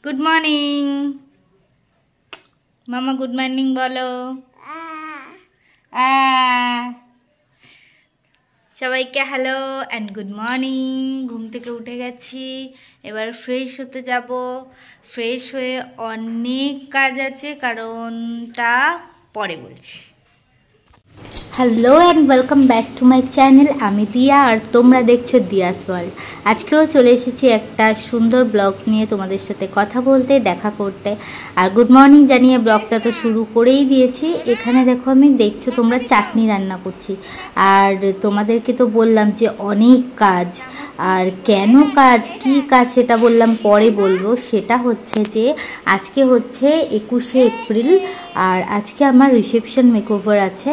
Good morning মামা, good morning বলো। সবাইকে হ্যালো অ্যান্ড গুড মর্নিং। ঘুম থেকে উঠে গেছি, এবার ফ্রেশ হতে যাব। ফ্রেশ হয়ে অনেক কাজ আছে, কারণটা পরে বলছি। Hello and welcome back to my channel. আমি দিয়া আর তোমরা দেখছো দিয়াস ওয়ার্ল্ড। আজকেও চলে এসেছি একটা সুন্দর ব্লগ নিয়ে তোমাদের সাথে কথা বলতে, দেখা করতে। আর গুড মর্নিং জানিয়ে ব্লগটা তো শুরু করেই দিয়েছি। এখানে দেখো আমি দেখছো তোমরা চাটনি রান্না করছি। আর তোমাদেরকে তো বললাম যে অনেক কাজ, আর কেন কাজ, কি কাজ সেটা বললাম পরে বলবো। সেটা হচ্ছে যে আজকে হচ্ছে 21শে এপ্রিল, আর আজকে আমার রিসেপশন মেকওভার আছে।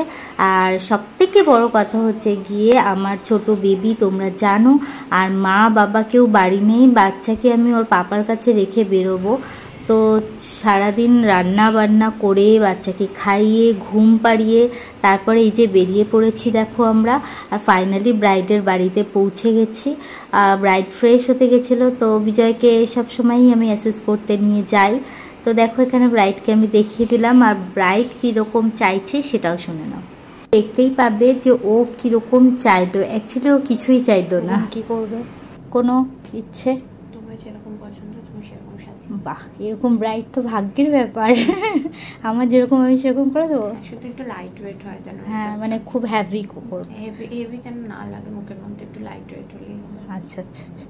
আর সবথেকে বড় কথা হচ্ছে গিয়ে আমার ছোট বেবি, তোমরা জানো, আর মা বাবা কেউ বাড়ি নেই। বাচ্চাকে আমি ওর পাপার কাছে রেখে বেরোবো। তো সারাদিন রান্না বান্না করে বাচ্চাকে খাইয়ে ঘুম পাড়িয়ে তারপরে এই যে বেরিয়ে পড়েছি দেখো আমরা। আর ফাইনালি ব্রাইডের বাড়িতে পৌঁছে গেছি। ব্রাইড ফ্রেশ হতে গেছিলো, তো বিজয়কে সবসময়ই আমি অ্যাসেস করতে নিয়ে যাই। তো দেখো এখানে ব্রাইডকে আমি দেখিয়ে দিলাম, আর ব্রাইড কীরকম চাইছে সেটাও শুনে নাও। দেখতেই পাবে যে ও কীরকম চাইলো। অ্যাকচুয়ালি ও কিছুই চাইলো না। কি করবে, কোনো ইচ্ছে? তোমার যেরকম পছন্দ তুমি সেরকম সাথে। বাহ, এরকম ব্রাইড তো ভাগ্যের ব্যাপার। আমার যেরকম আমি সেরকম করে দেবো। শুধু একটু লাইট ওয়েট হয় যেন। হ্যাঁ, মানে খুব হ্যাভি করবো, হেভি যেন না লাগে মুখের মধ্যে, একটু লাইট ওয়েট হলেই। আচ্ছা আচ্ছা আচ্ছা।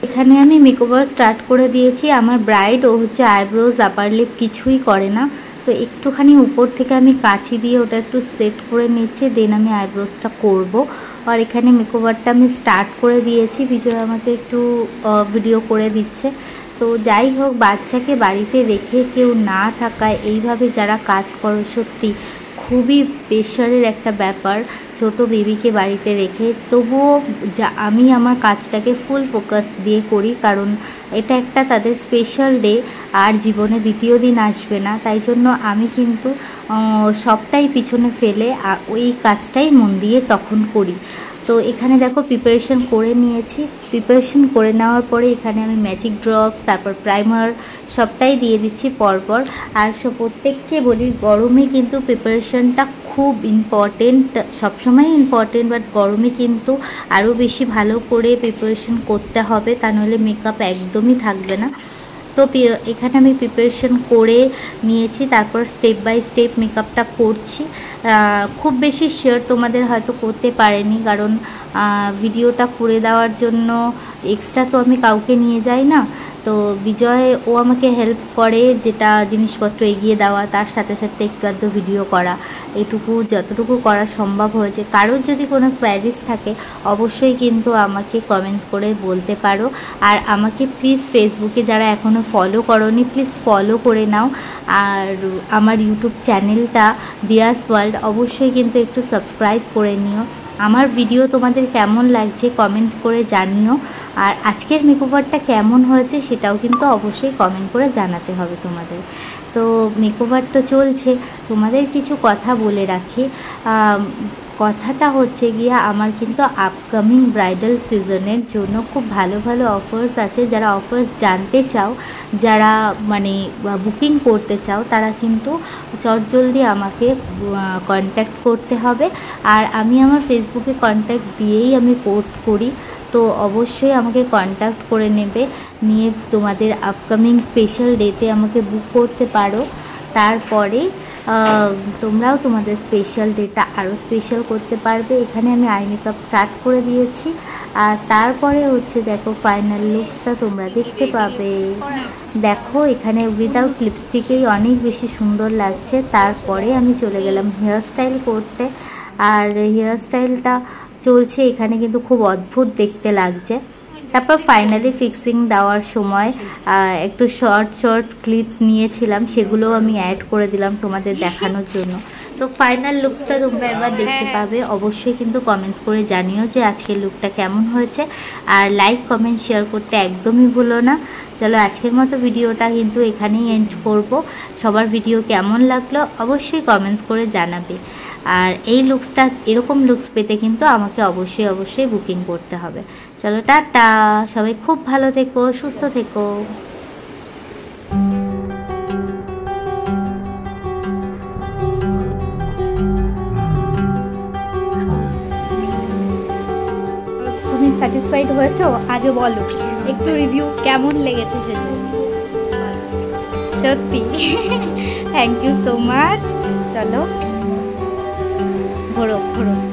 এখানে আমি মেকওভার স্টার্ট করে দিয়েছি। আমার ব্রাইড ও হচ্ছে আইব্রোজ আপার লিপ কিছুই করে না, তো একটুখানি উপর থেকে আমি কাঁচি দিয়ে ওটা একটু সেট করে নিচ্ছি, দেন আমি আইব্রোজটা করব। আর এখানে মেকওভারটা আমি স্টার্ট করে দিয়েছি, বিজয় আমাকে একটু ভিডিও করে দিচ্ছে। তো যাই হোক, বাচ্চাকে বাড়িতে রেখে কেউ না থাকায় এইভাবে যারা কাজ করো, সত্যি খুবই প্রেশারের একটা ব্যাপার ছোট বেবিকে বাড়িতে রেখে। তবুও আমি আমার কাজটাকে ফুল ফোকাস দিয়ে করি, কারণ এটা একটা তাদের স্পেশাল ডে, আর জীবনে দ্বিতীয় দিন আসবে না। তাই জন্য আমি কিন্তু সবটাই পিছনে ফেলে ওই কাজটাই মন দিয়ে তখন করি। তো এখানে দেখো প্রিপারেশন করে নিয়েছি। প্রিপারেশন করে নেওয়ার পরে এখানে আমি ম্যাজিক ড্রপস, তারপর প্রাইমার সবটাই দিয়ে দিচ্ছি পরপর। আর প্রত্যেককে বলি, গরমে কিন্তু প্রিপারেশনটা খুব ইম্পর্টেন্ট, সবসময় ইম্পর্টেন্ট, বাট গরমে কিন্তু আরও বেশি ভালো করে প্রিপারেশন করতে হবে, তা নাহলে মেকআপ একদমই থাকবে না। তো এখানে আমি প্রিপারেশন করে নিয়েছি, তারপর স্টেপ বাই স্টেপ মেকআপটা করছি। খুব বেশি শেয়ার তোমাদের হয়তো করতে পারিনি, কারণ ভিডিওটা করে দেওয়ার জন্য এক্সট্রা তো আমি কাউকে নিয়ে যাই না। তো বিজয় ও আমাকে হেল্প করে, যেটা জিনিসপত্র এগিয়ে দেওয়া, তার সাথে সাথে একটু আধটু ভিডিও করা, এটুকু যতটুকু করা সম্ভব হয়েছে। কারোর যদি কোনো কোয়ারিজ থাকে অবশ্যই কিন্তু আমাকে কমেন্ট করে বলতে পারো। আর আমাকে প্লিজ ফেসবুকে যারা এখনও ফলো করোনি, প্লিজ ফলো করে নাও। আর আমার ইউটিউব চ্যানেলটা দিয়াস ওয়ার্ল্ড অবশ্যই কিন্তু একটু সাবস্ক্রাইব করে নিও। আমার ভিডিও তোমাদের কেমন লাগছে কমেন্ট করে জানিও। আর আজকের মেকওভারটা কেমন হয়েছে সেটাও কিন্তু অবশ্যই কমেন্ট করে জানাতে হবে তোমাদের। তো মেকওভার তো চলছে, তোমাদের কিছু কথা বলে রাখি। কথাটা হচ্ছে গিয়ে আমার কিন্তু আপকামিং ব্রাইডাল সিজনের জন্য খুব ভালো ভালো অফার্স আছে। যারা অফার্স জানতে চাও, যারা মানে বুকিং করতে চাও, তারা কিন্তু চটজলদি আমাকে কন্ট্যাক্ট করতে হবে। আর আমি আমার ফেসবুকে কন্ট্যাক্ট দিয়েই আমি পোস্ট করি, তো অবশ্যই আমাকে কন্ট্যাক্ট করে নেবে, নিয়ে তোমাদের আপকামিং স্পেশাল ডেতে আমাকে বুক করতে পারো। তারপরে তোমরাও তোমাদের স্পেশাল ডেটা আরও স্পেশাল করতে পারবে। এখানে আমি আই মেকআপ স্টার্ট করে দিয়েছি। আর তারপরে হচ্ছে দেখো ফাইনাল লুকসটা তোমরা দেখতে পাবে। দেখো এখানে উইদাউট লিপস্টিকেই অনেক বেশি সুন্দর লাগছে। তারপরে আমি চলে গেলাম হেয়ার স্টাইল করতে, আর হেয়ার স্টাইলটা চলছে এখানে, কিন্তু খুব অদ্ভুত দেখতে লাগছে। তারপর ফাইনালি ফিক্সিং দেওয়ার সময় একটু শর্ট শর্ট ক্লিপস নিয়েছিলাম, সেগুলোও আমি অ্যাড করে দিলাম তোমাদের দেখানোর জন্য। তো ফাইনাল লুকসটা তোমরা এবার দেখতে পাবে। অবশ্যই কিন্তু কমেন্টস করে জানিও যে আজকের লুকটা কেমন হয়েছে, আর লাইক কমেন্ট শেয়ার করতে একদমই ভুলো না। চলো আজকের মতো ভিডিওটা কিন্তু এখানেই এন্ড করব। সবার ভিডিও কেমন লাগলো অবশ্যই কমেন্টস করে জানাবে। আর এই লুকসটা, এরকম লুকস পেতে কিন্তু আমাকে অবশ্যই বুকিং করতে হবে। চলো টাটা, সবাই খুব ভালো থেকো, সুস্থ থেকো। স্যাটিসফাইড হয়েছো? আগে বলো একটু রিভিউ কেমন লেগেছে সেটা। সত্যি থ্যাংক ইউ সো মাচ। চলো ঘোরো ঘোরো।